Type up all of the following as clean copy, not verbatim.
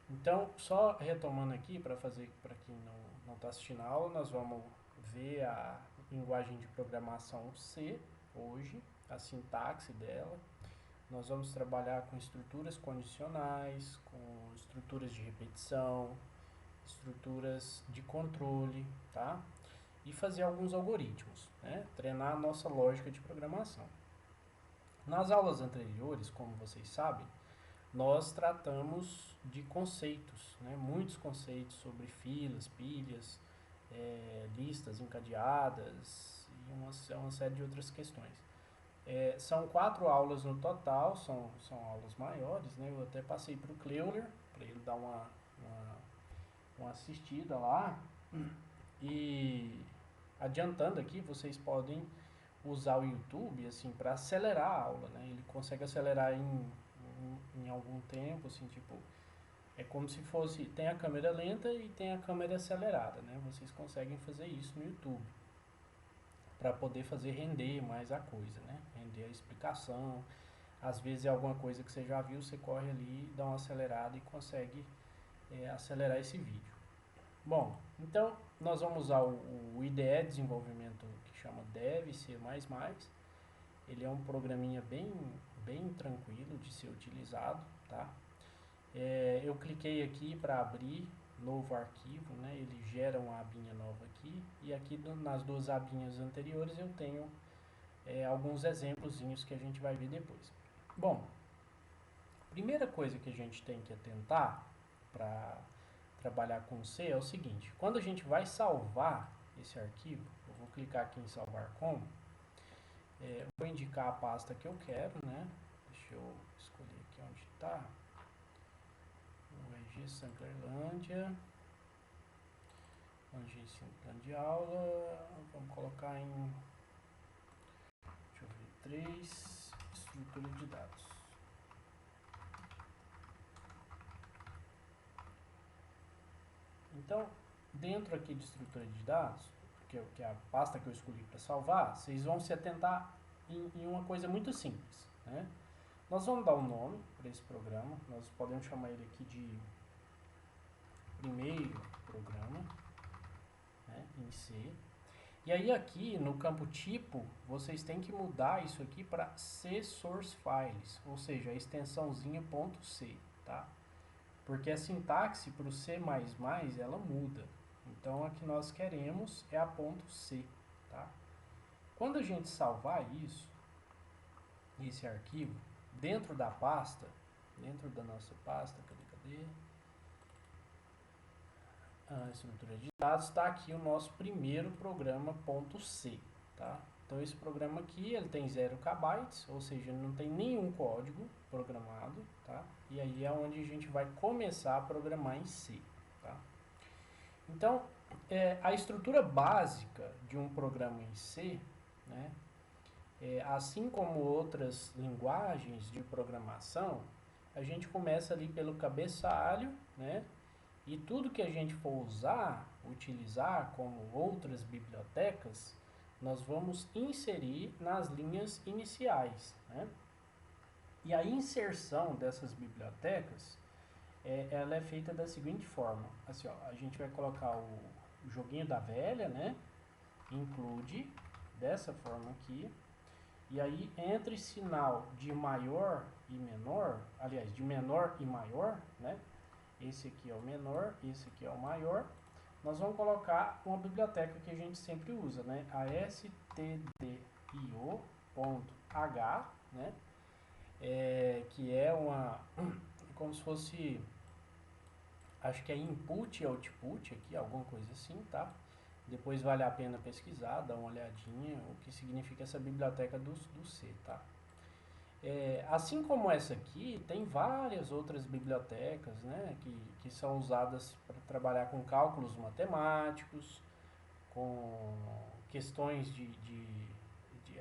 Então, só retomando aqui, para quem não está assistindo a aula, nós vamos ver a linguagem de programação C hoje, a sintaxe dela. Nós vamos trabalhar com estruturas condicionais, com estruturas de repetição, estruturas de controle, tá? E fazer alguns algoritmos, né? Treinar a nossa lógica de programação. Nas aulas anteriores, como vocês sabem, nós tratamos de conceitos, né? Muitos conceitos sobre filas, pilhas, listas encadeadas e uma série de outras questões. São 4 aulas no total, são aulas maiores, né? Eu até passei para o Cleuler, para ele dar uma assistida lá. E adiantando aqui, vocês podem usar o YouTube assim para acelerar a aula, né? Ele consegue acelerar em algum tempo, assim, tipo, é como se fosse, tem a câmera lenta e tem a câmera acelerada, né? Vocês conseguem fazer isso no YouTube para poder fazer render mais a coisa, né? Render a explicação. Às vezes é alguma coisa que você já viu, você corre ali, dá uma acelerada e consegue acelerar esse vídeo. Bom, então nós vamos usar o IDE desenvolvimento que chama Dev C++. Ele é um programinha bem tranquilo de ser utilizado, tá? Eu cliquei aqui para abrir novo arquivo, né? Ele gera uma abinha nova aqui e aqui nas 2 abinhas anteriores eu tenho alguns exemplozinhos que a gente vai ver depois. Bom, primeira coisa que a gente tem que atentar para trabalhar com C é o seguinte: quando a gente vai salvar esse arquivo, eu vou clicar aqui em salvar como, vou indicar a pasta que eu quero, né? Deixa eu escolher aqui onde está. O RG Sanclerlândia, agência plano de aula, vamos colocar em, deixa eu ver, 3, estrutura de dados. Então, dentro aqui de estrutura de dados, que é a pasta que eu escolhi para salvar, vocês vão se atentar em uma coisa muito simples, né? Nós vamos dar um nome para esse programa, nós podemos chamar ele aqui de primeiro programa, né, em C. E aí aqui no campo tipo, vocês têm que mudar isso aqui para C Source Files, ou seja, a extensãozinha .c, tá? Porque a sintaxe para o C++ ela muda. Então a que nós queremos é a .c, tá? Quando a gente salvar isso, esse arquivo, dentro da pasta, dentro da nossa pasta, cadê? A estrutura de dados, está aqui o nosso primeiro programa .c, tá? Então esse programa aqui ele tem 0 KB, ou seja, não tem nenhum código programado, tá? E aí é onde a gente vai começar a programar em C, tá? Então a estrutura básica de um programa em C, né? Assim como outras linguagens de programação, a gente começa ali pelo cabeçalho, né? E tudo que a gente for utilizar como outras bibliotecas, nós vamos inserir nas linhas iniciais, né? E a inserção dessas bibliotecas, ela é feita da seguinte forma. Assim, ó, a gente vai colocar o joguinho da velha, né? Include, dessa forma aqui. E aí, entre sinal de maior e menor, aliás, de menor e maior, né? Esse aqui é o menor, esse aqui é o maior. Nós vamos colocar uma biblioteca que a gente sempre usa, né? A stdio.h, né? Que é como se fosse, acho que é input e output aqui, alguma coisa assim, tá? Depois vale a pena pesquisar, dar uma olhadinha o que significa essa biblioteca do C, tá? Assim como essa aqui, tem várias outras bibliotecas, né, que são usadas para trabalhar com cálculos matemáticos, com questões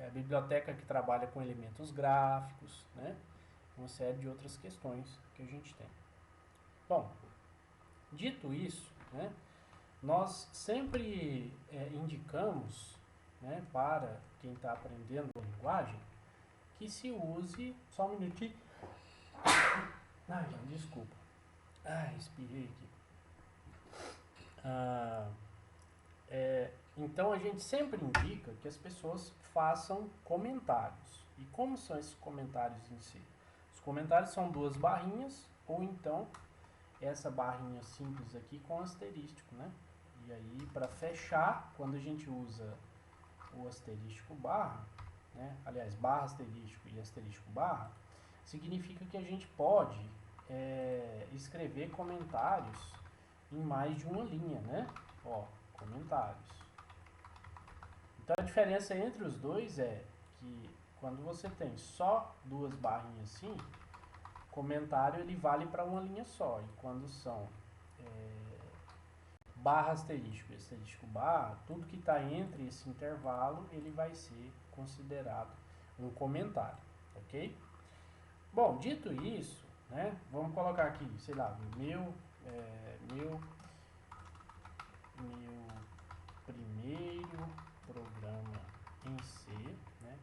a biblioteca que trabalha com elementos gráficos, né, uma série de outras questões que a gente tem. Bom, dito isso, né, nós sempre indicamos, né, para quem está aprendendo a linguagem, que se use, só um minutinho, desculpa, Espirrei aqui. Então a gente sempre indica que as pessoas façam comentários. E como são esses comentários em si? Os comentários são duas barrinhas, ou então essa barrinha simples aqui com asterístico, né? E aí, para fechar, quando a gente usa o asterístico barra, né? Aliás, barra asterístico e asterístico barra, significa que a gente pode escrever comentários em mais de uma linha, né? Ó, comentários. Então a diferença entre os dois é que quando você tem só duas barrinhas assim, comentário ele vale para uma linha só. E quando são barra asterístico e asterístico barra, tudo que está entre esse intervalo ele vai ser considerado um comentário, ok? Bom, dito isso, né, vamos colocar aqui, sei lá, meu primeiro programa em C, né?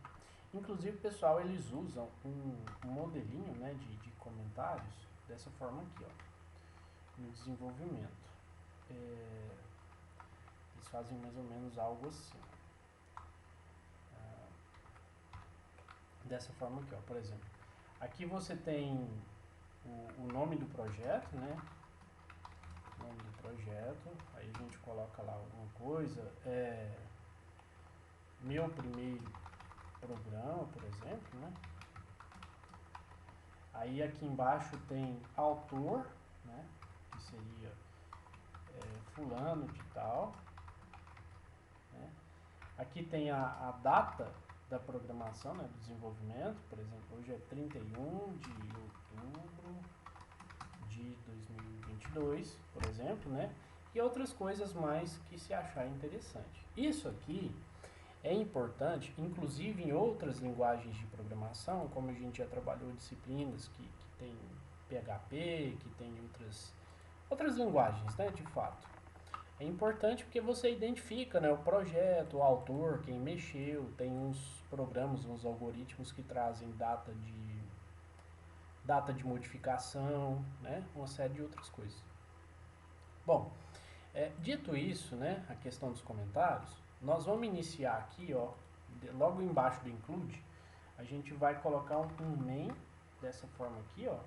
Inclusive, pessoal, eles usam um modelinho, né, de comentários dessa forma aqui, ó, no desenvolvimento. Eles fazem mais ou menos algo assim. Dessa forma aqui, ó, por exemplo. Aqui você tem o nome do projeto, né? Nome do projeto. Aí a gente coloca lá alguma coisa. Meu primeiro programa, por exemplo, né? Aí aqui embaixo tem autor, né? Que seria fulano de tal. Né? Aqui tem a data da programação, né, do desenvolvimento, por exemplo, hoje é 31 de outubro de 2022, por exemplo, né, e outras coisas mais que se achar interessante. Isso aqui é importante, inclusive em outras linguagens de programação, como a gente já trabalhou disciplinas que tem PHP, que tem outras linguagens, né, de fato. É importante porque você identifica, né, o projeto, o autor, quem mexeu, tem uns programas, uns algoritmos que trazem data de modificação, né, uma série de outras coisas. Bom, dito isso, né, a questão dos comentários, nós vamos iniciar aqui, ó, logo embaixo do include, a gente vai colocar um main dessa forma aqui, ó,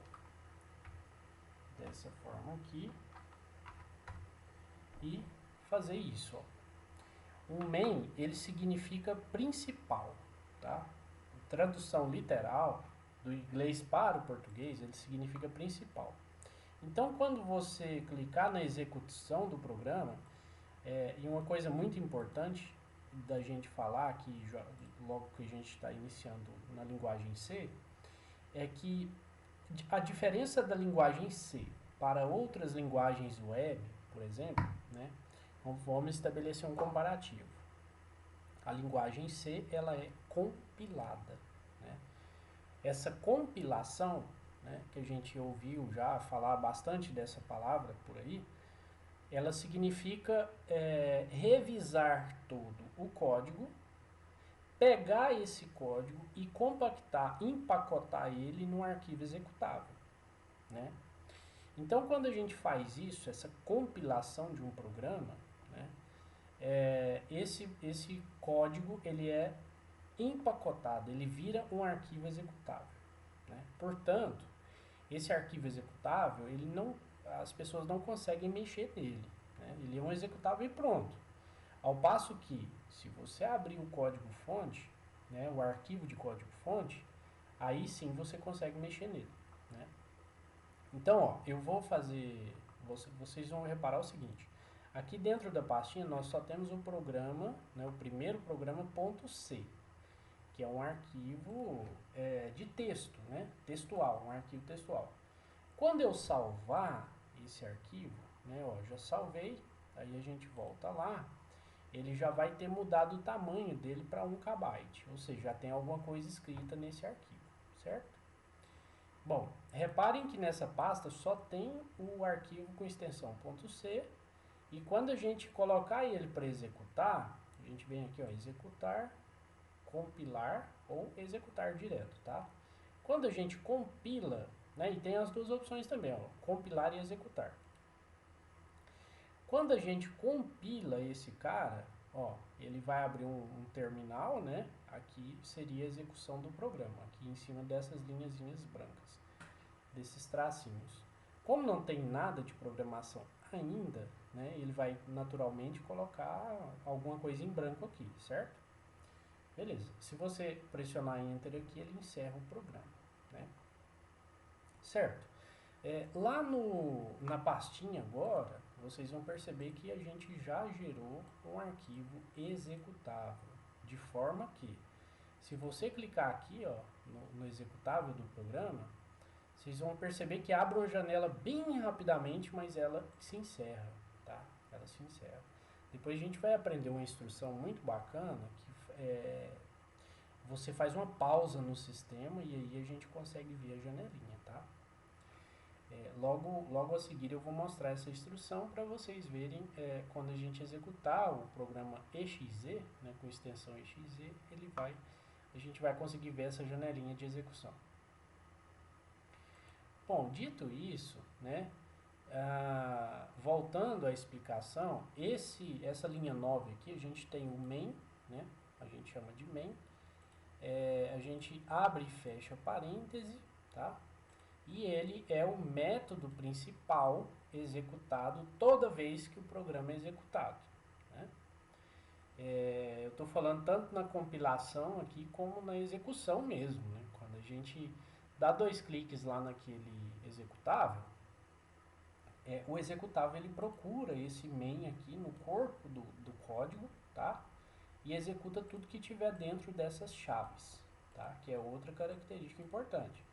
dessa forma aqui, e fazer isso, ó. O main, ele significa principal, tá? Tradução literal do inglês para o português, ele significa principal. Então, quando você clicar na execução do programa, e uma coisa muito importante da gente falar aqui, logo que a gente está iniciando na linguagem C, é que a diferença da linguagem C para outras linguagens web, por exemplo, né, vamos estabelecer um comparativo. A linguagem C ela é compilada. Né? Essa compilação, né, que a gente ouviu já falar bastante dessa palavra por aí, ela significa revisar todo o código, pegar esse código e compactar, empacotar ele num arquivo executável. Né? Então, quando a gente faz isso, essa compilação de um programa, né, esse código ele é empacotado, ele vira um arquivo executável. Né? Portanto, esse arquivo executável, as pessoas não conseguem mexer nele. Né? Ele é um executável e pronto. Ao passo que, se você abrir o código-fonte, né, o arquivo de código-fonte, aí sim você consegue mexer nele. Né? Então, ó, eu vou fazer... Vocês vão reparar o seguinte. Aqui dentro da pastinha nós só temos o programa, né, o primeiro programa .c, que é um arquivo de texto, né, textual, um arquivo textual. Quando eu salvar esse arquivo, né, ó, já salvei, aí a gente volta lá, ele já vai ter mudado o tamanho dele para 1 KB, ou seja, já tem alguma coisa escrita nesse arquivo, certo? Bom, reparem que nessa pasta só tem o arquivo com extensão .c, e quando a gente colocar ele para executar, a gente vem aqui, ó, executar, compilar ou executar direto, tá? Quando a gente compila né? E tem as duas opções também, ó, compilar e executar. Quando a gente compila esse cara, ó, ele vai abrir um terminal, né? Aqui seria a execução do programa, aqui em cima dessas linhazinhas brancas, desses tracinhos. Como não tem nada de programação ainda, né? Ele vai naturalmente colocar alguma coisa em branco aqui, certo? Beleza. Se você pressionar Enter aqui, ele encerra o programa, né? Certo. Lá na pastinha agora, vocês vão perceber que a gente já gerou um arquivo executável, de forma que, se você clicar aqui, ó, no executável do programa, vocês vão perceber que abre uma janela bem rapidamente, mas ela se encerra, tá? Ela se encerra. Depois a gente vai aprender uma instrução muito bacana que você faz uma pausa no sistema e aí a gente consegue ver a janelinha, tá? Logo a seguir eu vou mostrar essa instrução para vocês verem quando a gente executar o programa exe, né, com extensão exe, a gente vai conseguir ver essa janelinha de execução. Bom, dito isso, né, voltando à explicação, essa linha 9 aqui, a gente tem o main, né, a gente chama de main, a gente abre e fecha parêntese, tá? E ele é o método principal executado toda vez que o programa é executado, né? Eu estou falando tanto na compilação aqui como na execução mesmo, né? Quando a gente dá 2 cliques lá naquele executável, o executável ele procura esse main aqui no corpo do código, tá? E executa tudo que tiver dentro dessas chaves, tá? Que é outra característica importante.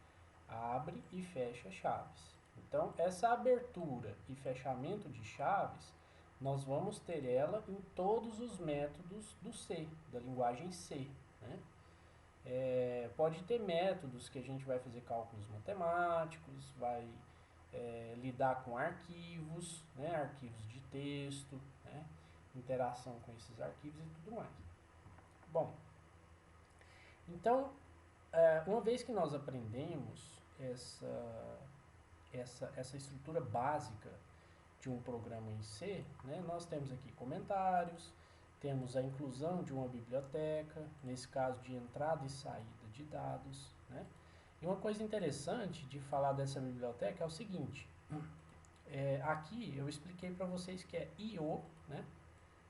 Abre e fecha chaves. Então, essa abertura e fechamento de chaves, nós vamos ter ela em todos os métodos do C, da linguagem C, né? Pode ter métodos que a gente vai fazer cálculos matemáticos, vai lidar com arquivos, né? Arquivos de texto, né? Interação com esses arquivos e tudo mais. Bom, então, uma vez que nós aprendemos essa estrutura básica de um programa em C, né, nós temos aqui comentários, temos a inclusão de uma biblioteca, nesse caso de entrada e saída de dados, né? E uma coisa interessante de falar dessa biblioteca é o seguinte, aqui eu expliquei para vocês que é I/O, né?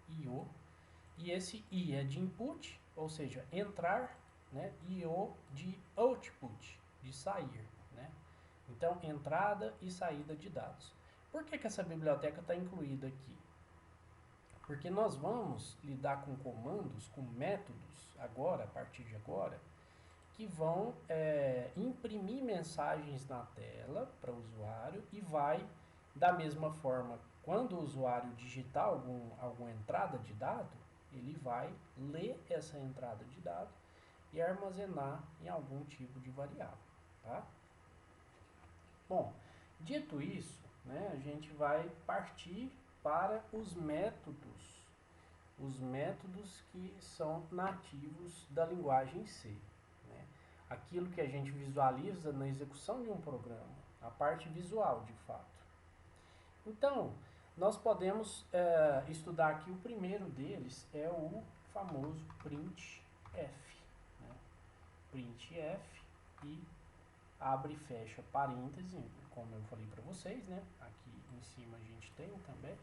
I/O, e esse I é de input, ou seja, entrar, né? E O de output, de sair, né? Então, entrada e saída de dados. Por que essa biblioteca está incluída aqui? Porque nós vamos lidar com comandos, com métodos, agora, a partir de agora, que vão imprimir mensagens na tela para o usuário e vai, da mesma forma, quando o usuário digitar alguma entrada de dado, ele vai ler essa entrada de dado e armazenar em algum tipo de variável, tá? Bom, dito isso, né, a gente vai partir para os métodos que são nativos da linguagem C, né? Aquilo que a gente visualiza na execução de um programa, a parte visual de fato. Então, nós podemos estudar aqui o primeiro deles, é o famoso printf, né? Printf e abre e fecha parêntese, como eu falei para vocês, né? Aqui em cima a gente tem também.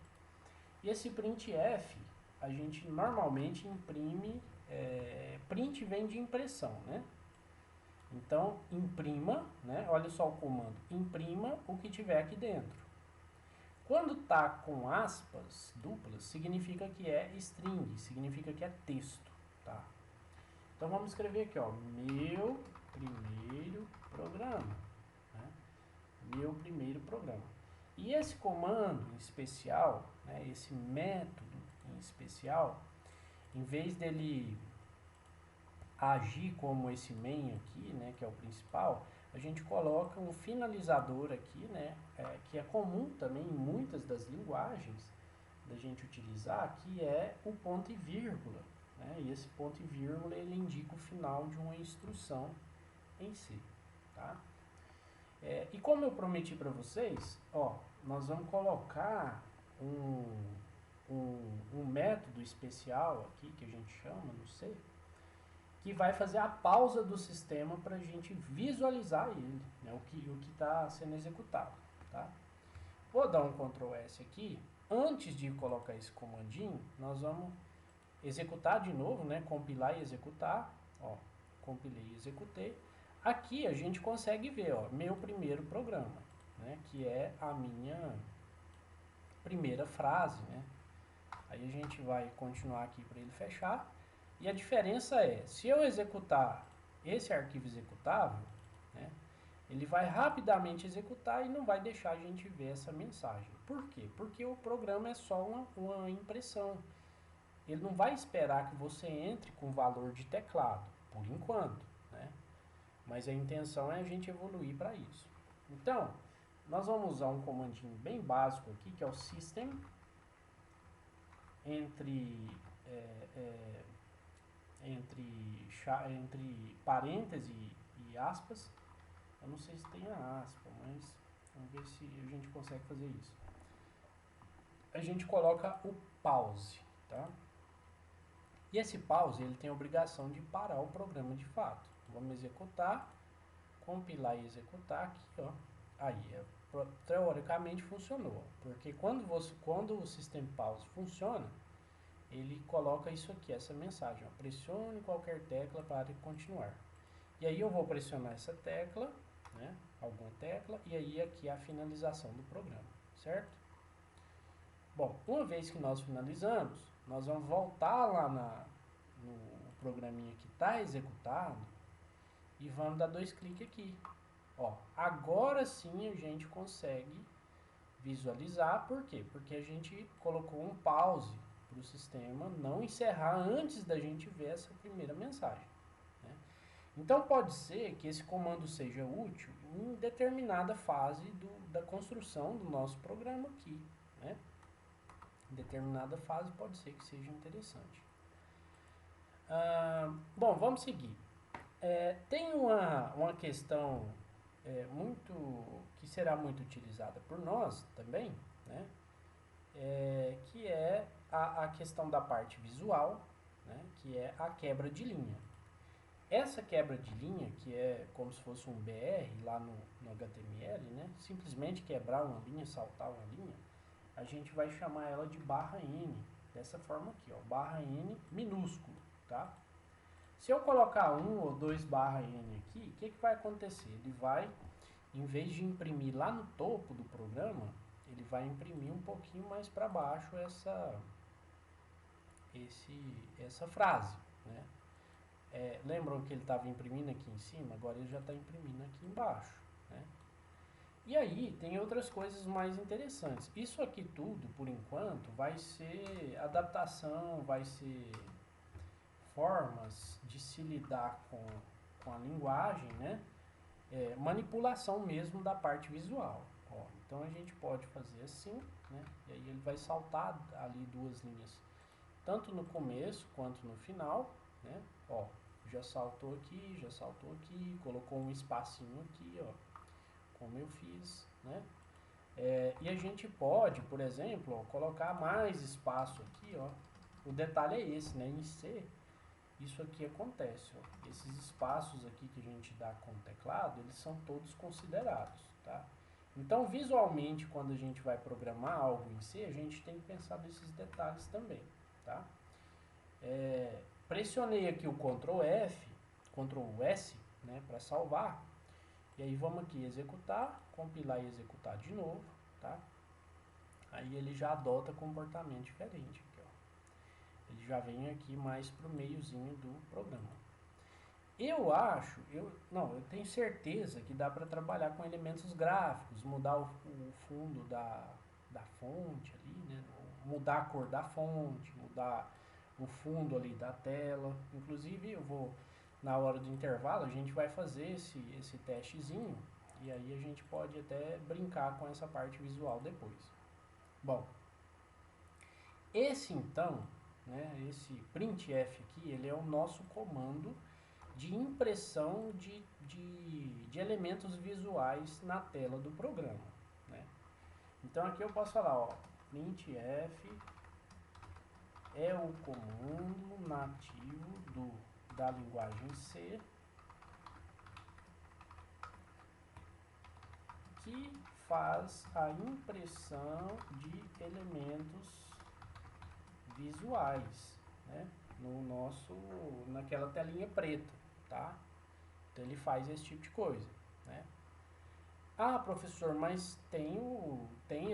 E esse printf, a gente normalmente imprime, print vem de impressão, né? Então, imprima, né? Olha só o comando, imprima o que tiver aqui dentro. Quando tá com aspas duplas, significa que é string, significa que é texto, tá? Então vamos escrever aqui, ó, meu primeiro programa, né? Meu primeiro programa. E esse comando em especial, né, esse método em especial, em vez dele agir como esse main aqui, né, que é o principal, a gente coloca um finalizador aqui, né, que é comum também em muitas das linguagens da gente utilizar, que é o ponto e vírgula, né, e esse ponto e vírgula ele indica o final de uma instrução em si, tá? E como eu prometi para vocês, ó, nós vamos colocar um método especial aqui, que a gente chama no C, que vai fazer a pausa do sistema para a gente visualizar ele, né, o que está sendo executado. Tá? Vou dar um Ctrl S aqui. Antes de colocar esse comandinho, nós vamos executar de novo, né, compilar e executar. Ó, compilei e executei. Aqui a gente consegue ver, ó, meu primeiro programa, né, que é a minha primeira frase, né. Aí a gente vai continuar aqui para ele fechar. E a diferença é, se eu executar esse arquivo executável, né, ele vai rapidamente executar e não vai deixar a gente ver essa mensagem. Por quê? Porque o programa é só uma impressão. Ele não vai esperar que você entre com valor de teclado, por enquanto, né? Mas a intenção é a gente evoluir para isso. Então, nós vamos usar um comandinho bem básico aqui, que é o system, entre parêntese e aspas. Eu não sei se tem a aspa, mas vamos ver se a gente consegue fazer isso. A gente coloca o pause, tá? E esse pause, ele tem a obrigação de parar o programa de fato. Vamos executar, compilar e executar aqui, ó. Aí, teoricamente funcionou, porque quando o System Pause funciona, ele coloca isso aqui, essa mensagem, ó, pressione qualquer tecla para continuar. E aí eu vou pressionar essa tecla, né, alguma tecla, e aí aqui a finalização do programa, certo? Bom, uma vez que nós finalizamos, nós vamos voltar lá no programinha que está executado e vamos dar 2 cliques aqui. Ó, agora sim a gente consegue visualizar, por quê? Porque a gente colocou um pause para o sistema não encerrar antes da gente ver essa primeira mensagem. Né? Então pode ser que esse comando seja útil em determinada fase da construção do nosso programa aqui. Né? Em determinada fase pode ser que seja interessante. Bom, vamos seguir. Tem uma questão que será muito utilizada por nós também, né? Que é a questão da parte visual, né? Que é a quebra de linha. Essa quebra de linha, que é como se fosse um BR lá no HTML, né? Simplesmente quebrar uma linha, saltar uma linha, a gente vai chamar ela de barra N, dessa forma aqui, ó, barra N minúsculo, tá? Se eu colocar 1 ou 2 barra N aqui, o que vai acontecer? Ele vai, em vez de imprimir lá no topo do programa, ele vai imprimir um pouquinho mais para baixo essa frase, né? Lembram que ele estava imprimindo aqui em cima? Agora ele já está imprimindo aqui embaixo, né? E aí tem outras coisas mais interessantes. Isso aqui tudo, por enquanto, vai ser adaptação, vai ser formas de se lidar com a linguagem, né? Manipulação mesmo da parte visual. Ó, então a gente pode fazer assim, né? E aí ele vai saltar ali 2 linhas, tanto no começo quanto no final, né? Ó, já saltou aqui, colocou um espacinho aqui, ó, como eu fiz, né? E a gente pode, por exemplo, ó, colocar mais espaço aqui, ó. O detalhe é esse, né? Em C, isso aqui acontece, ó. Esses espaços aqui que a gente dá com o teclado, eles são todos considerados, tá? Então, visualmente, quando a gente vai programar algo em C, a gente tem que pensar nesses detalhes também, tá? Pressionei aqui o Ctrl S, né, para salvar. E aí vamos aqui executar, compilar e executar de novo, tá? Aí ele já adota comportamento diferente aqui, ó. Ele já vem aqui mais pro meiozinho do programa. Eu tenho certeza que dá para trabalhar com elementos gráficos, mudar o fundo da fonte ali, né? Mudar a cor da fonte, mudar o fundo ali da tela. Inclusive na hora do intervalo, a gente vai fazer esse testezinho e aí a gente pode até brincar com essa parte visual depois. Bom, esse então, né, esse printf aqui, ele é o nosso comando de impressão de elementos visuais na tela do programa, né? Então aqui eu posso falar, ó, printf é o comando nativo da linguagem C que faz a impressão de elementos visuais, né, naquela telinha preta, tá? Então ele faz esse tipo de coisa, né? Ah, professor, mas tem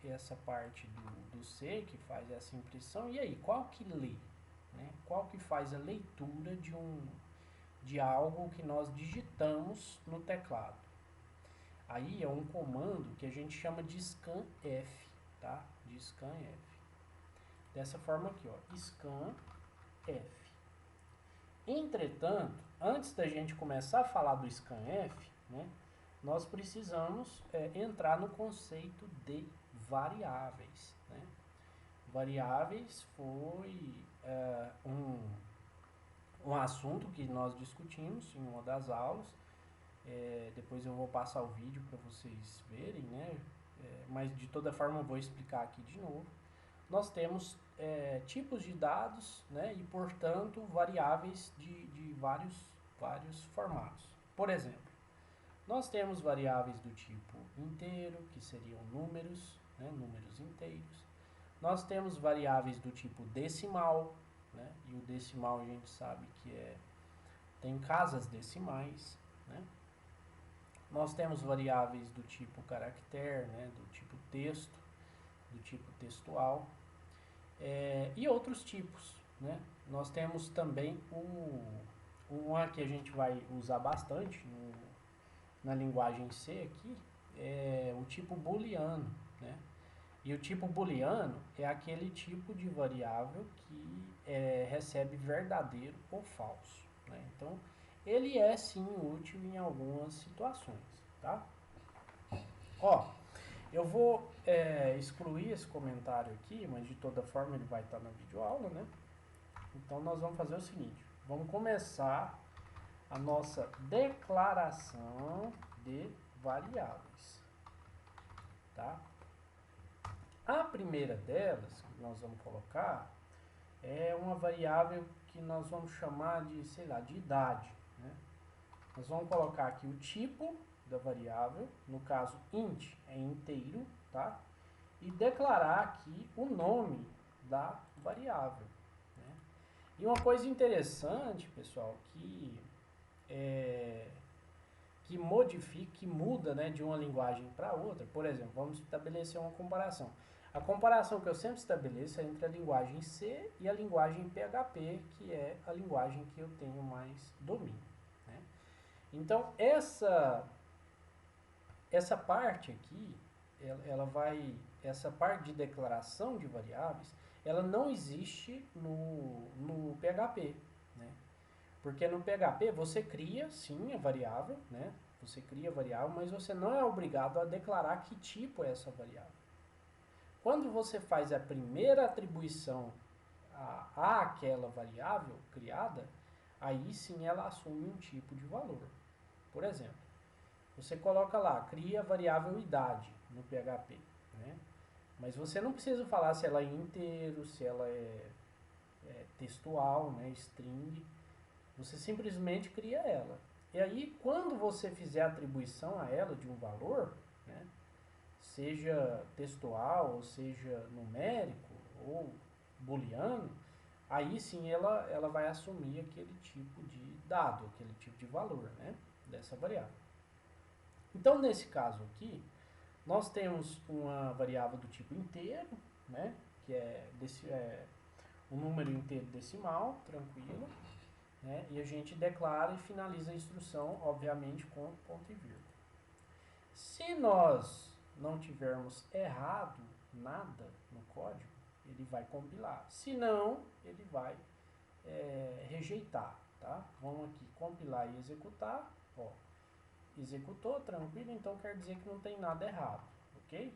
essa parte do C que faz essa impressão, e aí, qual que lê? Né? Qual que faz a leitura de algo que nós digitamos no teclado? Aí é um comando que a gente chama de scanf, tá? De scanf. Dessa forma aqui, ó, scanf. Entretanto, antes da gente começar a falar do scanf, né, nós precisamos entrar no conceito de variáveis, né? Variáveis foi um assunto que nós discutimos em uma das aulas. Depois eu vou passar o vídeo para vocês verem, né? Mas de toda forma eu vou explicar aqui de novo. Nós temos tipos de dados, né? E portanto variáveis de vários formatos. Por exemplo, nós temos variáveis do tipo inteiro, que seriam números, né? Números inteiros. Nós temos variáveis do tipo decimal, né? E o decimal a gente sabe que tem casas decimais, né? Nós temos variáveis do tipo caractere, né? Do tipo texto, do tipo textual, e outros tipos, né? Nós temos também uma que a gente vai usar bastante na linguagem C aqui, é o tipo booleano, né? E o tipo booleano é aquele tipo de variável que recebe verdadeiro ou falso, né? Então, ele é sim útil em algumas situações, tá? Ó, eu vou excluir esse comentário aqui, mas de toda forma ele vai estar na videoaula, né? Então, nós vamos fazer o seguinte, vamos começar a nossa declaração de variáveis, tá? A primeira delas, que nós vamos colocar, é uma variável que nós vamos chamar de, sei lá, de idade, né? Nós vamos colocar aqui o tipo da variável, no caso int é inteiro, tá? E declarar aqui o nome da variável, né? E uma coisa interessante, pessoal, que modifica, que muda, né, de uma linguagem para outra. Por exemplo, vamos estabelecer uma comparação. A comparação que eu sempre estabeleço é entre a linguagem C e a linguagem PHP, que é a linguagem que eu tenho mais domínio, né? Então, essa parte aqui, essa parte de declaração de variáveis, ela não existe no PHP, né? Porque no PHP você cria, sim, a variável, né? Você cria a variável, mas você não é obrigado a declarar que tipo é essa variável. Quando você faz a primeira atribuição àquela variável criada, aí sim ela assume um tipo de valor. Por exemplo, você coloca lá, cria a variável idade no PHP, né? Mas você não precisa falar se ela é inteiro, se ela é textual, né, string. Você simplesmente cria ela. E aí, quando você fizer a atribuição a ela de um valor, né, seja textual, ou seja numérico, ou booleano, aí sim ela vai assumir aquele tipo de dado, aquele tipo de valor, né, dessa variável. Então, nesse caso aqui, nós temos uma variável do tipo inteiro, né, que é um número inteiro decimal, tranquilo, né, e a gente declara e finaliza a instrução, obviamente, com ponto e vírgula. Se nós não tivermos errado nada no código, ele vai compilar. Se não, ele vai rejeitar, tá? Vamos aqui compilar e executar, ó. Executou, tranquilo, então quer dizer que não tem nada errado, ok?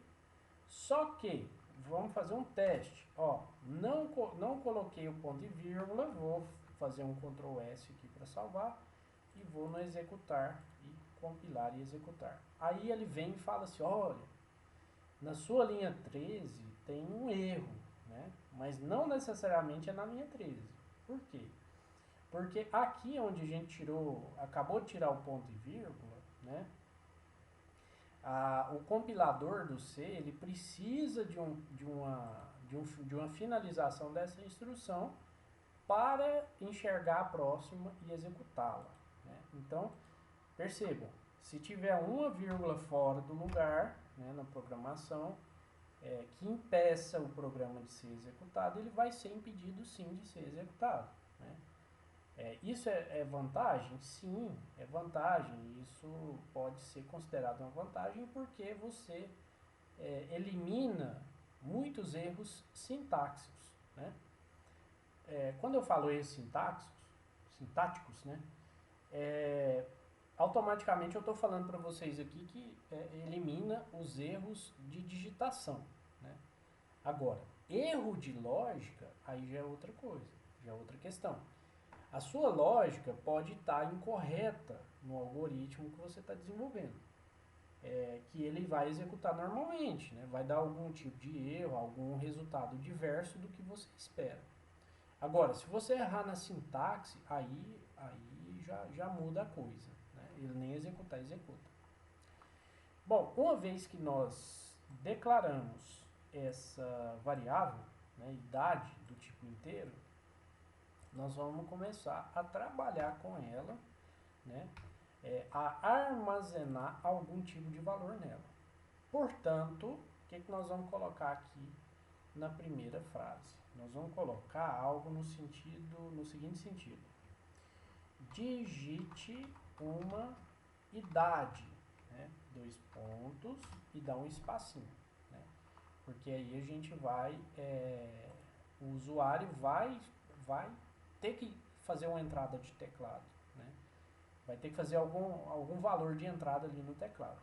Só que, vamos fazer um teste, ó, não coloquei o ponto e vírgula, vou fazer um Ctrl S aqui para salvar e vou no executar e compilar e executar. Aí ele vem e fala assim, olha, na sua linha 13 tem um erro, né? Mas não necessariamente é na linha 13. Por quê? Porque aqui onde a gente acabou de tirar o ponto e vírgula, né? O compilador do C, ele precisa de uma finalização dessa instrução para enxergar a próxima e executá-la, né? Então, percebam, se tiver uma vírgula fora do lugar, né, na programação, que impeça o programa de ser executado, ele vai ser impedido sim de ser executado, né? Isso é vantagem? Sim, é vantagem. Isso pode ser considerado uma vantagem porque você elimina muitos erros sintáxicos, né? Quando eu falo erros sintáticos, né? Automaticamente eu estou falando para vocês aqui que elimina os erros de digitação, né? Agora, erro de lógica, aí já é outra coisa, já é outra questão. A sua lógica pode estar incorreta no algoritmo que você está desenvolvendo, que ele vai executar normalmente, né? Vai dar algum tipo de erro, algum resultado diverso do que você espera. Agora, se você errar na sintaxe, aí já muda a coisa, né? Ele nem executar, executa. Bom, uma vez que nós declaramos essa variável, né, idade do tipo inteiro, nós vamos começar a trabalhar com ela, né, a armazenar algum tipo de valor nela. Portanto, o que nós vamos colocar aqui na primeira frase? Nós vamos colocar algo no seguinte sentido. Digite uma idade, né, 2 pontos e dá um espacinho, né, porque aí a gente o usuário vai ter que fazer uma entrada de teclado, né? Vai ter que fazer algum valor de entrada ali no teclado.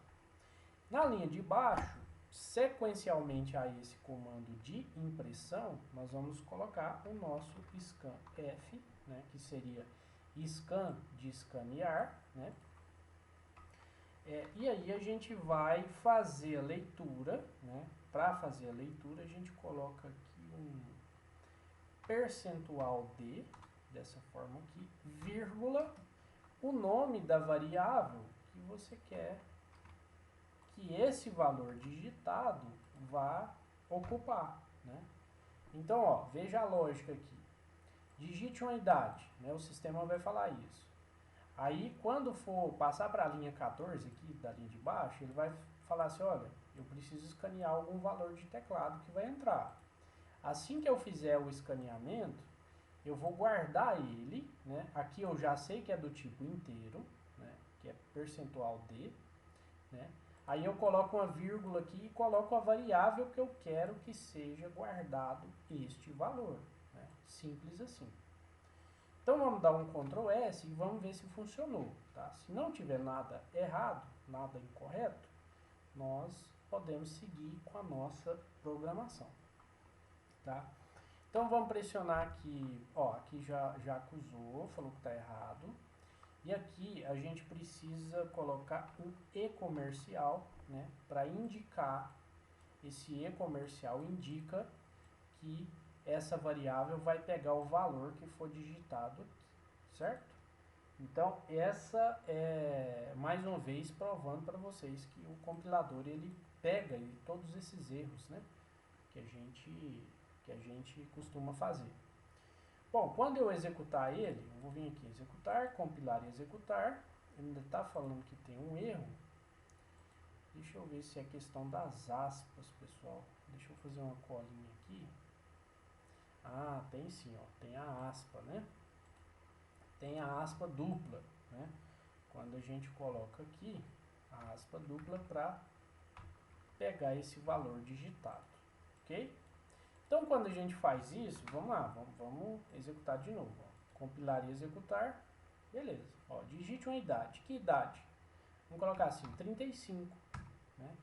Na linha de baixo, sequencialmente a esse comando de impressão, nós vamos colocar o nosso scanf, né? Que seria scan de escanear, né? E aí a gente vai fazer a leitura, né? Para fazer a leitura, a gente coloca aqui um percentual d, dessa forma aqui, vírgula, o nome da variável que você quer que esse valor digitado vá ocupar, né? Então, ó, veja a lógica aqui. Digite uma idade, né? O sistema vai falar isso. Aí, quando for passar para a linha 14 aqui, da linha de baixo, ele vai falar assim, olha, eu preciso escanear algum valor de teclado que vai entrar. Assim que eu fizer o escaneamento, eu vou guardar ele, né? Aqui eu já sei que é do tipo inteiro, né? Que é percentual D, né? Aí eu coloco uma vírgula aqui e coloco a variável que eu quero que seja guardado este valor, né? Simples assim. Então vamos dar um Ctrl S e vamos ver se funcionou, tá? Se não tiver nada errado, nada incorreto, nós podemos seguir com a nossa programação, tá? Então vamos pressionar aqui, ó, aqui já acusou, falou que está errado. E aqui a gente precisa colocar um e comercial, né, para indicar, esse e comercial indica que essa variável vai pegar o valor que for digitado aqui, certo? Então essa é mais uma vez provando para vocês que o compilador ele pega todos esses erros, né, que a gente costuma fazer. Bom, quando eu executar ele, eu vou vir aqui, executar, compilar e executar. Ele ainda está falando que tem um erro. Deixa eu ver se é questão das aspas, pessoal. Deixa eu fazer uma colinha aqui. Ah, tem sim, ó, tem a aspa, né? Tem a aspa dupla, né? Quando a gente coloca aqui a aspa dupla para pegar esse valor digitado, ok? Então, quando a gente faz isso, vamos lá, vamos executar de novo. Ó. Compilar e executar, beleza. Ó, digite uma idade. Que idade? Vamos colocar assim, 35. Né?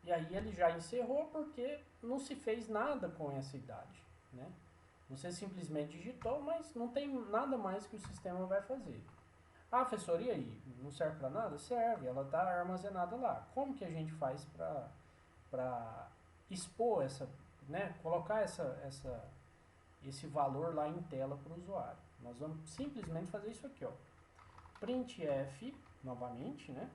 E aí ele já encerrou porque não se fez nada com essa idade. Né? Você simplesmente digitou, mas não tem nada mais que o sistema vai fazer. Ah, professor, e aí? Não serve para nada? Serve, ela está armazenada lá. Como que a gente faz para expor essa, né, colocar esse valor lá em tela para o usuário? Nós vamos simplesmente fazer isso aqui, ó. Printf, novamente, né?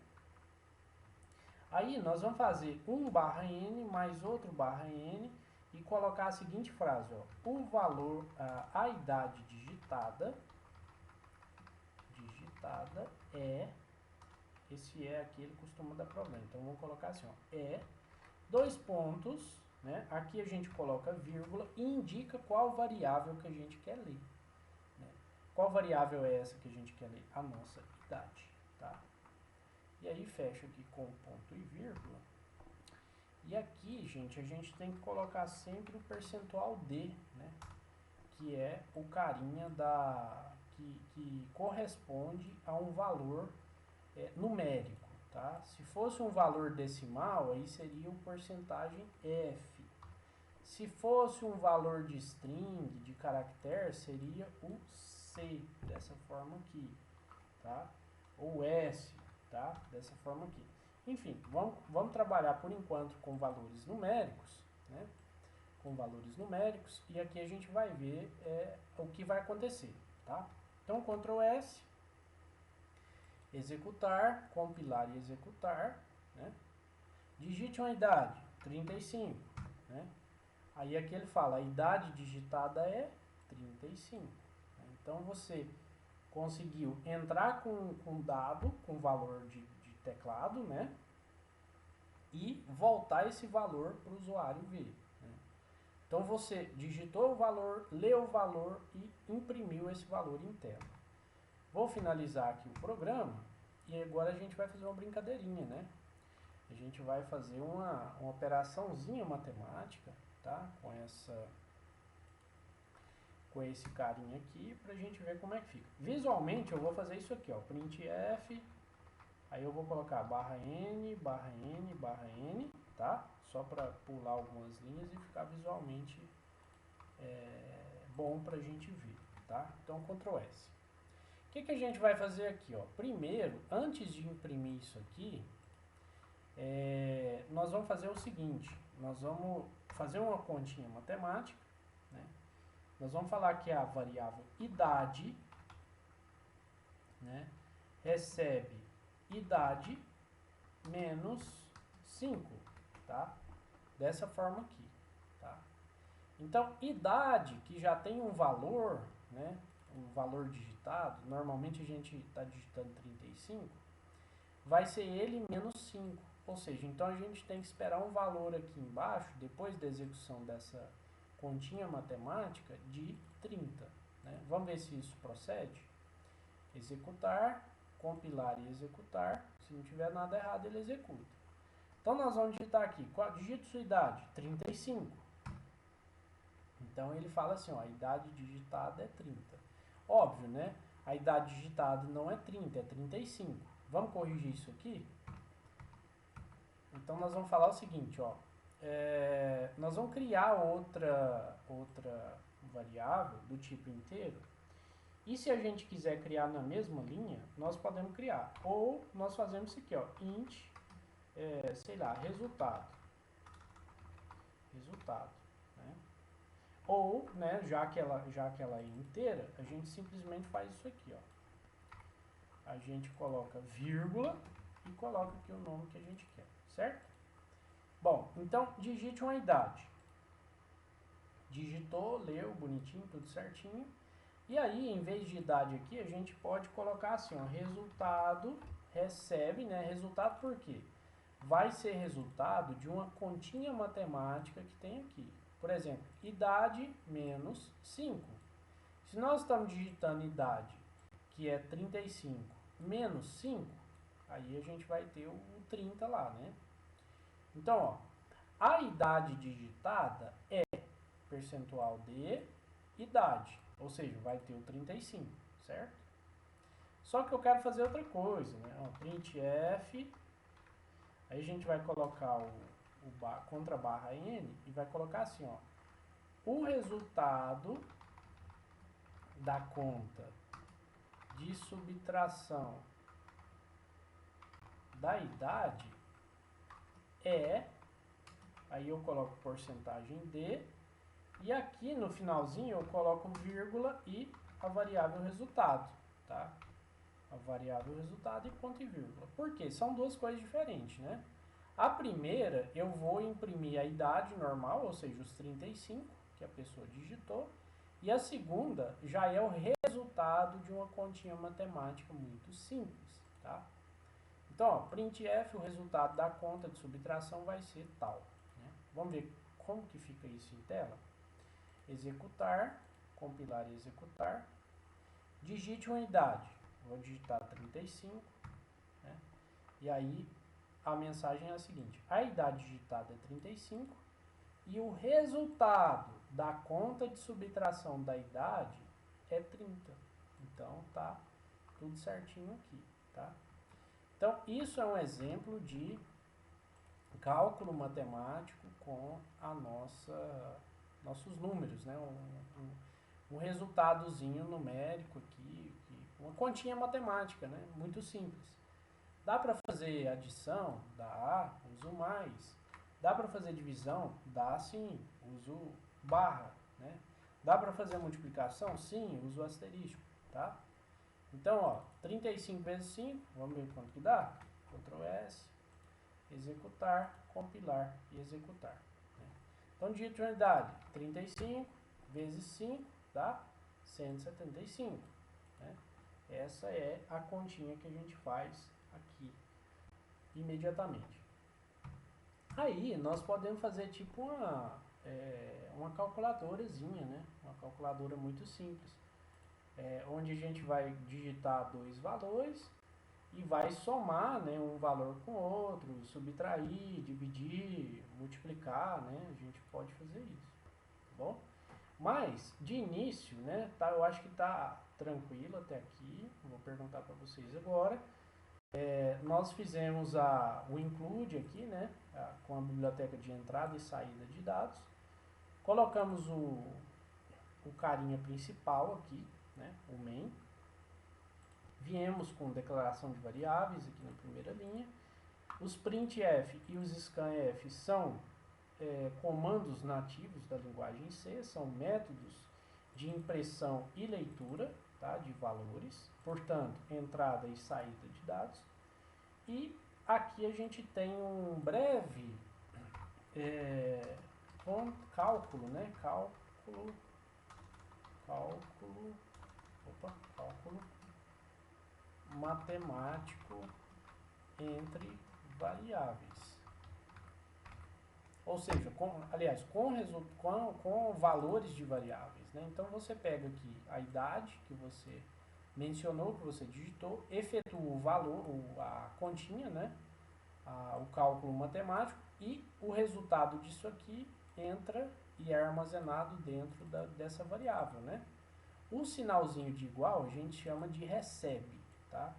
Aí nós vamos fazer (n) mais outro (n) e colocar a seguinte frase, ó, o valor, a idade digitada é, esse é aqui, ele costuma dar problema, então vamos colocar assim, ó, é, dois pontos, né, aqui a gente coloca vírgula e indica qual variável que a gente quer ler, né? Qual variável é essa que a gente quer ler? A nossa idade, tá? E aí fecha aqui com ponto e vírgula. E aqui, gente, a gente tem que colocar sempre o percentual D, né? Que é o carinha que corresponde a um valor numérico, tá? Se fosse um valor decimal, aí seria o porcentagem F. Se fosse um valor de string, de caractere, seria o C, dessa forma aqui, tá? Ou S, tá? Dessa forma aqui. Enfim, vamos trabalhar por enquanto com valores numéricos, né? Com valores numéricos, e aqui a gente vai ver o que vai acontecer, tá? Então, Ctrl S, executar, compilar e executar, né? Digite uma idade, 35, né? Aí aqui ele fala, a idade digitada é 35. Né? Então, você conseguiu entrar com dado, com valor de teclado, né? E voltar esse valor para o usuário ver. Né? Então você digitou o valor, leu o valor e imprimiu esse valor em tela. Vou finalizar aqui o programa e agora a gente vai fazer uma brincadeirinha, né? A gente vai fazer uma operaçãozinha matemática, tá? Com esse carinha aqui pra gente ver como é que fica. Visualmente eu vou fazer isso aqui, ó, printf, aí eu vou colocar /n, /n, /n, tá? Só para pular algumas linhas e ficar visualmente bom pra gente ver, tá? Então Ctrl S. O que a gente vai fazer aqui, ó? Primeiro, antes de imprimir isso aqui, nós vamos fazer o seguinte, nós vamos fazer uma continha matemática, né? Nós vamos falar que a variável idade, né, recebe idade menos 5, tá? Dessa forma aqui, tá? Então, idade que já tem um valor, né, um valor digitado, normalmente a gente está digitando 35, vai ser ele menos 5. Ou seja, então a gente tem que esperar um valor aqui embaixo, depois da execução dessa continha matemática, de 30. Né? Vamos ver se isso procede. Executar, compilar e executar. Se não tiver nada errado, ele executa. Então nós vamos digitar aqui, digita sua idade, 35. Então ele fala assim, ó, a idade digitada é 30. Óbvio, né? A idade digitada não é 30, é 35. Vamos corrigir isso aqui? Então nós vamos falar o seguinte, ó. Nós vamos criar outra variável do tipo inteiro. E se a gente quiser criar na mesma linha, nós podemos criar. Ou nós fazemos isso aqui, ó, int, sei lá, resultado. Né? Ou, né, já que ela é inteira, a gente simplesmente faz isso aqui, ó. A gente coloca vírgula e coloca aqui o nome que a gente quer, certo? Bom, então digite uma idade. Digitou, leu, bonitinho, tudo certinho. E aí, em vez de idade aqui, a gente pode colocar assim, ó, resultado, recebe, né? Resultado por quê? Vai ser resultado de uma continha matemática que tem aqui. Por exemplo, idade menos 5. Se nós estamos digitando idade, que é 35, menos 5, aí a gente vai ter o 30 lá, né? Então, ó, a idade digitada é percentual de idade, ou seja, vai ter o 35, certo? Só que eu quero fazer outra coisa, né? Ó, printf, aí a gente vai colocar contra barra n e vai colocar assim, ó, o resultado da conta de subtração da idade aí eu coloco porcentagem D, e aqui no finalzinho eu coloco vírgula e a variável resultado, tá? A variável resultado e ponto e vírgula. Por quê? São duas coisas diferentes, né? A primeira, eu vou imprimir a idade normal, ou seja, os 35 que a pessoa digitou, e a segunda já é o resultado de uma continha matemática muito simples, tá? Então, ó, printf, o resultado da conta de subtração vai ser tal, né? Vamos ver como que fica isso em tela? Executar, compilar e executar. Digite uma idade. Vou digitar 35, né? E aí a mensagem é a seguinte: a idade digitada é 35 e o resultado da conta de subtração da idade é 30. Então tá tudo certinho aqui, tá? Então isso é um exemplo de cálculo matemático com a nossos números, né? Um resultadozinho numérico aqui, uma continha matemática, né? Muito simples. Dá para fazer adição? Dá, uso mais. Dá para fazer divisão? Dá sim, uso barra, né? Dá para fazer multiplicação? Sim, uso asterisco, tá? Então, ó, 35 vezes 5, vamos ver quanto que dá? Ctrl S, executar, compilar e executar, né? Então, digite uma unidade, 35 vezes 5 dá 175, né? Essa é a continha que a gente faz aqui imediatamente. Aí nós podemos fazer tipo uma calculadorazinha, né? Uma calculadora muito simples, onde a gente vai digitar dois valores e vai somar, né, um valor com o outro, subtrair, dividir, multiplicar, né? A gente pode fazer isso, tá bom? Mas, de início, né, tá, eu acho que tá tranquilo até aqui. Vou perguntar para vocês agora. Nós fizemos o include aqui, né, com a biblioteca de entrada e saída de dados. Colocamos o carinha principal aqui, né, o main. Viemos com declaração de variáveis aqui na primeira linha. Os printf e os scanf são comandos nativos da linguagem C, são métodos de impressão e leitura, tá, de valores, portanto, entrada e saída de dados. E aqui a gente tem um breve cálculo, né? Cálculo matemático entre variáveis. Ou seja, com valores de variáveis, né? Então você pega aqui a idade que você mencionou, que você digitou, efetua o valor, a continha, né? O cálculo matemático, e o resultado disso aqui entra e é armazenado dentro dessa variável, né? O sinalzinho de igual a gente chama de recebe, tá?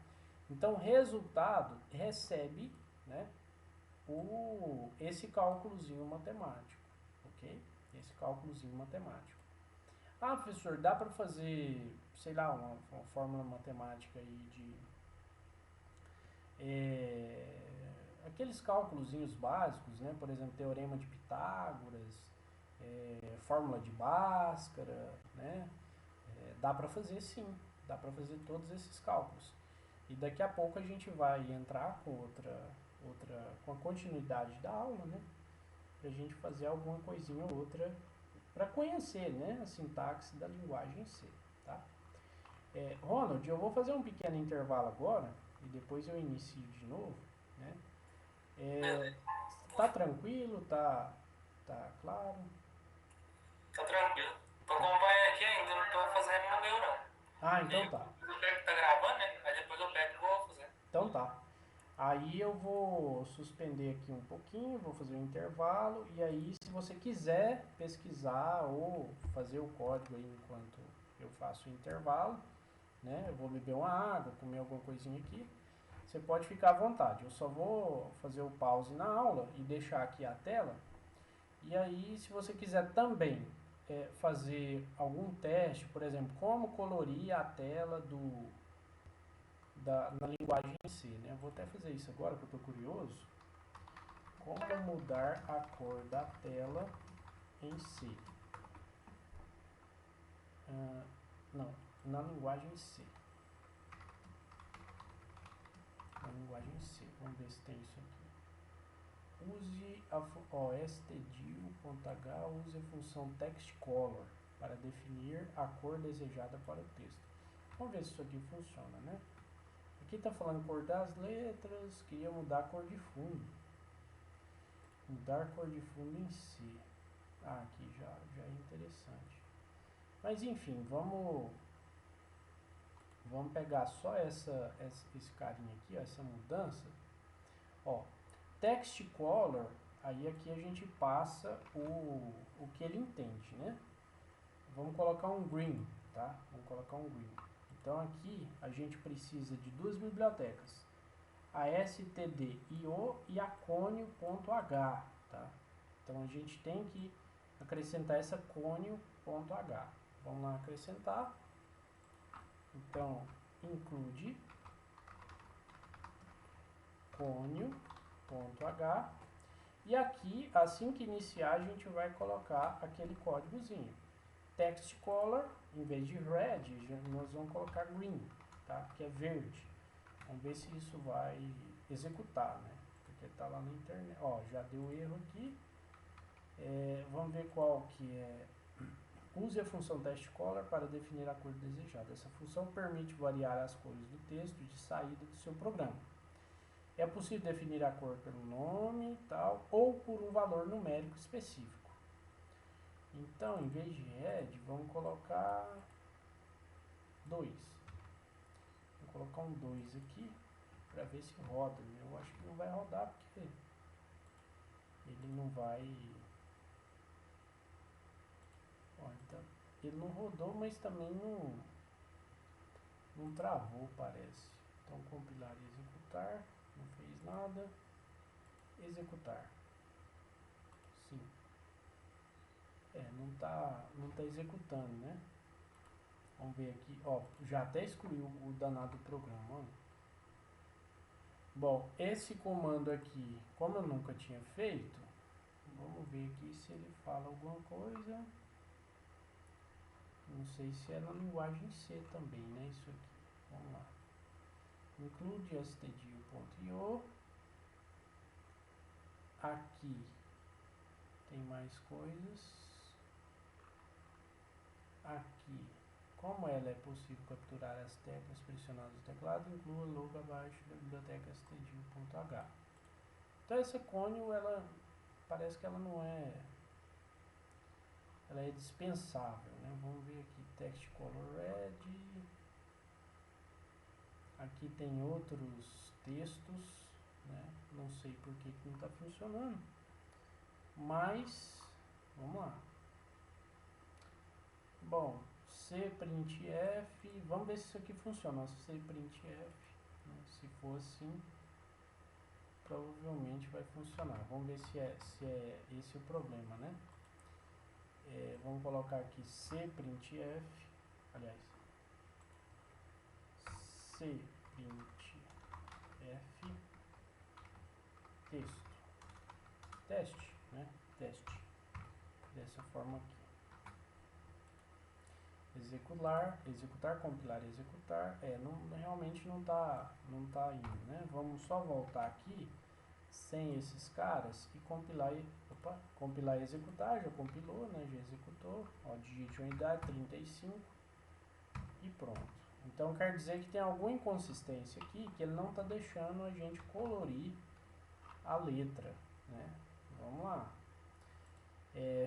Então, resultado recebe, né, esse cálculozinho matemático, ok? Esse cálculozinho matemático. Ah, professor, dá para fazer, sei lá, uma fórmula matemática aí de aqueles cálculozinhos básicos, né? Por exemplo, teorema de Pitágoras, fórmula de Bhaskara, né? Dá para fazer sim, dá para fazer todos esses cálculos. E daqui a pouco a gente vai entrar com com a continuidade da aula, né? Para a gente fazer alguma coisinha ou outra para conhecer, né, a sintaxe da linguagem C, tá? Ronald, eu vou fazer um pequeno intervalo agora e depois eu inicio de novo, né? Tá tranquilo? Tá claro? Tá tranquilo. Tô acompanhando aqui ainda, não tô fazendo o meu não. Ah, E então tá. eu pego que tá gravando, né? Aí depois eu pego e vou fazer. Então tá. Aí eu vou suspender aqui um pouquinho, vou fazer um intervalo, e aí se você quiser pesquisar ou fazer o código aí enquanto eu faço o intervalo, né? Eu vou beber uma água, comer alguma coisinha aqui. Você pode ficar à vontade. Eu só vou fazer o pause na aula e deixar aqui a tela. E aí, se você quiser também fazer algum teste, por exemplo, como colorir a tela na linguagem C, né? Eu vou até fazer isso agora, que eu estou curioso. Como mudar a cor da tela em C? Não, na linguagem C. Na linguagem C. Vamos ver se tem isso aqui. Use a stdio.h, use a função textColor para definir a cor desejada para o texto. Vamos ver se isso aqui funciona, né? Aqui está falando cor das letras, queria mudar a cor de fundo. Mudar a cor de fundo em si. Aqui já é interessante. Mas enfim, vamos pegar só esse carinha aqui, ó, essa mudança. Ó, text color, aí aqui a gente passa o que ele entende, né? Vamos colocar um green, tá? Vamos colocar um green. Então aqui a gente precisa de duas bibliotecas, a stdio e a conio.h, tá? Então a gente tem que acrescentar essa conio.h. Vamos lá acrescentar. Então include conio.h e aqui, assim que iniciar, a gente vai colocar aquele códigozinho. Text color, em vez de red, nós vamos colocar green, tá? Que é verde. Vamos ver se isso vai executar, né? Porque está lá na internet. Ó, já deu erro aqui. Vamos ver qual que é. Use a função textColor para definir a cor desejada. Essa função permite variar as cores do texto de saída do seu programa. É possível definir a cor pelo nome tal, ou por um valor numérico específico. Então, em vez de red, vamos colocar 2. Vou colocar um 2 aqui para ver se roda. Eu acho que não vai rodar porque ele não vai. Ó, então, ele não rodou, mas também não travou, parece. Então, compilar e executar. Não fez nada. Executar. Sim. Não tá executando, né? Vamos ver aqui, ó, já até excluiu o danado do programa, ó. Bom, esse comando aqui, como eu nunca tinha feito, vamos ver aqui se ele fala alguma coisa. Não sei se é na linguagem C também, né, isso aqui. Vamos lá. Include stdio.io. Aqui tem mais coisas. Aqui, como ela é possível capturar as teclas pressionadas no teclado, inclua logo abaixo da biblioteca stdio.h. Então essa conio, ela parece que ela não é, ela é dispensável, né? Vamos ver aqui, text color red. Aqui tem outros textos, né? Não sei por que não está funcionando, mas vamos lá. Bom, cprintf, vamos ver se isso aqui funciona. Cprintf, né? Se for assim, provavelmente vai funcionar. Vamos ver se é esse o problema, né? Vamos colocar aqui cprintf, aliás, cprintf texto, teste, né? Teste, dessa forma aqui. Executar, compilar e executar. Realmente não tá indo, né? Vamos só voltar aqui sem esses caras e compilar e executar. Já compilou, né? Já executou. Ó, digite a unidade 35 e pronto. Então quer dizer que tem alguma inconsistência aqui que ele não está deixando a gente colorir a letra, né? Vamos lá.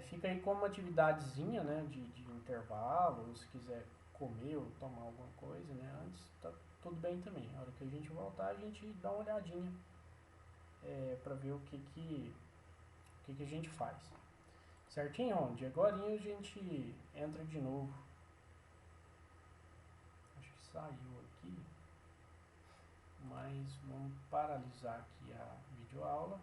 Fica aí como uma atividadezinha, né, de intervalo, ou se quiser comer ou tomar alguma coisa, né, antes tá tudo bem também. A hora que a gente voltar, a gente dá uma olhadinha para ver o que a gente faz. Certinho, onde? Agora a gente entra de novo. Acho que saiu aqui, mas vamos paralisar aqui a videoaula.